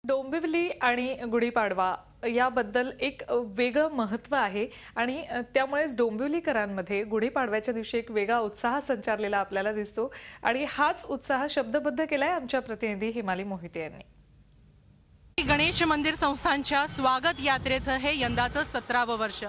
डोंबिवली आणि गुढीपाडवा याबद्दल एक वेगळं महत्त्व आहे आणि त्यामुळेच डोंबिवलीकरांमध्ये गुढीपाडव्याच्या दिवशी एक वेगळा उत्साह संचारलेला आपल्याला दिसतो आणि हाच उत्साह शब्दबद्ध केलाय आमच्या प्रतिनिधी हिमाली मोहिते यांनी। गणेश मंदिर संस्थांच्या स्वागत यात्रेचं हे यंदाचं 17वं वर्ष।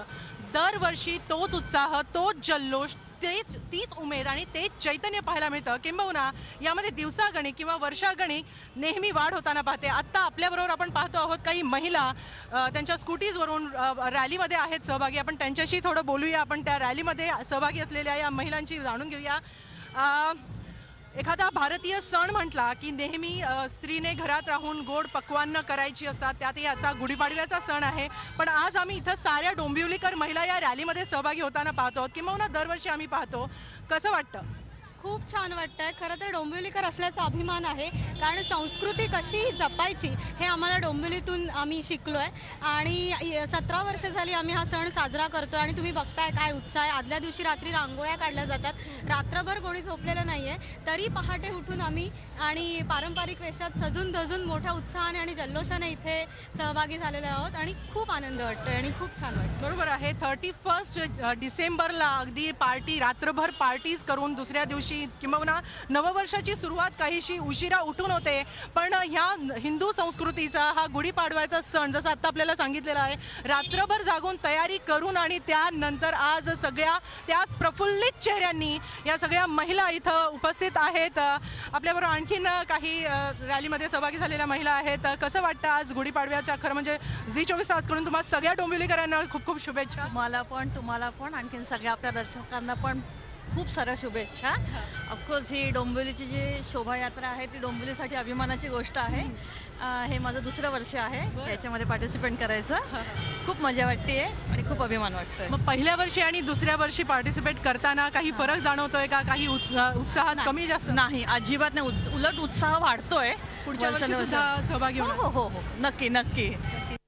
दरवर्षी तोच उत्साह, तोच जल्लोष, तीच उमेद आणि तेच चैतन्य पाहायला मिळतं। किंबहुना यामध्ये दिवसागणिक किंवा वर्षागणिक नेहमी वाढ होताना पाहते। आता आपल्याबरोबर आपण पाहतो आहोत काही महिला त्यांच्या स्कूटीजवरून रॅलीमध्ये आहेत सहभागी। आपण त्यांच्याशी थोडं बोलूया। आपण त्या रॅलीमध्ये सहभागी असलेल्या या महिलांची जाणून घेऊया। एखादा भारतीय सण म्हटला की नेहमी स्त्रीने घरात राहून गोड पक्वान्न करायची असतात, त्यातही आता गुढीपाडव्याचा सण आहे। पण आज आम्ही इथं साऱ्या डोंबिवलीकर महिला या रॅलीमध्ये सहभागी होताना पाहतो आहोत। किंबहुना दरवर्षी आम्ही पाहतो। कसं वाटतं? खूप छान वाटतंय। खरं तर डोंबिवलीकर असल्याचा अभिमान आहे, कारण संस्कृती कशी जपायची हे आम्हाला डोंबिवलीतून आम्ही शिकलोय आणि 17 वर्ष झाली आम्ही हा सण साजरा करतोय। आणि तुम्ही बघताय काय उत्साह आहे। आदल्या दिवशी रात्री रांगोळ्या काढल्या जातात, रात्रभर कोणी झोपलेलं नाहीये, तरी पहाटे उठून आम्ही आणि पारंपरिक वेशात सजून धजून मोठ्या उत्साहाने आणि जल्लोषाने इथे सहभागी झालेलो आहोत आणि खूप आनंद वाटतोय आणि खूप छान वाटतं। बरोबर आहे। 31 डिसेंबरला अगदी पार्टी, रात्रभर पार्टीज करून दुसऱ्या दिवशी किंबहुना नववर्षाची सुरुवात काहीशी उशिरा उठून होते। पण ह्या हिंदू संस्कृतीचा हा गुढीपाडव्याचा सण जसं आता आपल्याला सांगितलेलं आहे, रात्रभर जागून तयारी करून आणि त्यानंतर आज सगळ्या त्याच प्रफुल्लित चेहऱ्यांनी या सगळ्या महिला इथं उपस्थित आहेत। आपल्याबरोबर आणखीन काही रॅलीमध्ये सहभागी झालेल्या महिला आहेत। कसं वाटतं आज गुढीपाडव्याच्या? खरं म्हणजे झी 24 तास कडून तुम्हाला सगळ्या डोंबिवलीकरांना खूप खूप शुभेच्छा। तुम्हाला पण आणखीन सगळ्या आपल्या दर्शकांना पण खूप साऱ्या शुभेच्छा। ऑफकोर्स ही डोंबिवलीची जी शोभायात्रा आहे ती डोंबिवलीसाठी अभिमानाची गोष्ट आहे। हे माझं दुसरं वर्ष आहे याच्यामध्ये पार्टिसिपेट करायचं। खूप मजा वाटते आणि खूप अभिमान वाटतोय। मग पहिल्या वर्षी आणि दुसऱ्या वर्षी पार्टिसिपेट करताना काही फरक जाणवतोय का? काही उत्साहात कमी जास्त? नाही, अजिबात नाही, उलट उत्साह वाढतोय पुढच्या वर्षी सहभागी होणार। हो हो हो, नक्की नक्की।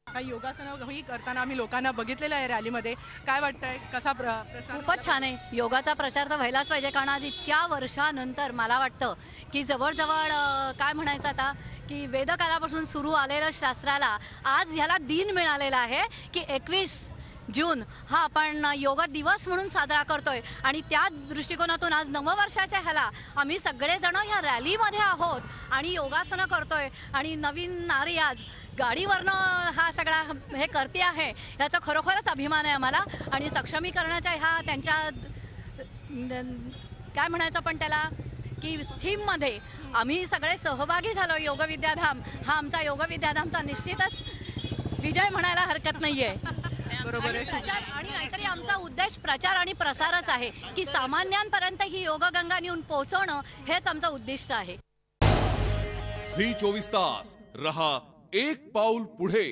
काही योगासनही करताना आम्ही लोकांना बघितलेलं आहे रॅलीमध्ये। काय वाटतंय, कसा प्रसार? खूपच छान आहे। योगाचा प्रचार तर व्हायलाच पाहिजे, कारण आज इतक्या वर्षानंतर मला वाटतं की जवळजवळ काय म्हणायचं आता की वेदकालापासून सुरू आलेलं शास्त्राला आज ह्याला दिन मिळालेला आहे की 21 जून हा आपण योग दिवस म्हणून साजरा करतोय। आणि त्या दृष्टिकोनातून आज नववर्षाच्या ह्याला आम्ही सगळेजण ह्या रॅलीमध्ये आहोत आणि योगासनं करतोय आणि नवीन नारी आज गाडीवरनं हा सगळा हे करते आहे, याचा खरोखरच अभिमान आहे आम्हाला। आणि सक्षमीकरणाच्या ह्या त्यांच्या काय म्हणायचं पण त्याला की थीममध्ये आम्ही सगळे सहभागी झालो। योग विद्याधाम हा आमचा योग विद्याधामचा निश्चितच विजय म्हणायला हरकत नाहीये। बरोबर आहे। प्रचार आणि नाहीतरी आमचा उद्देश प्रचार आणि प्रसारच आहे की सामान्यांपर्यंत ही योगगंगा नेऊन पोहोचवणं हेच आमचं उद्दिष्ट आहे। झी 24 तास रहा एक पाऊल पुढे।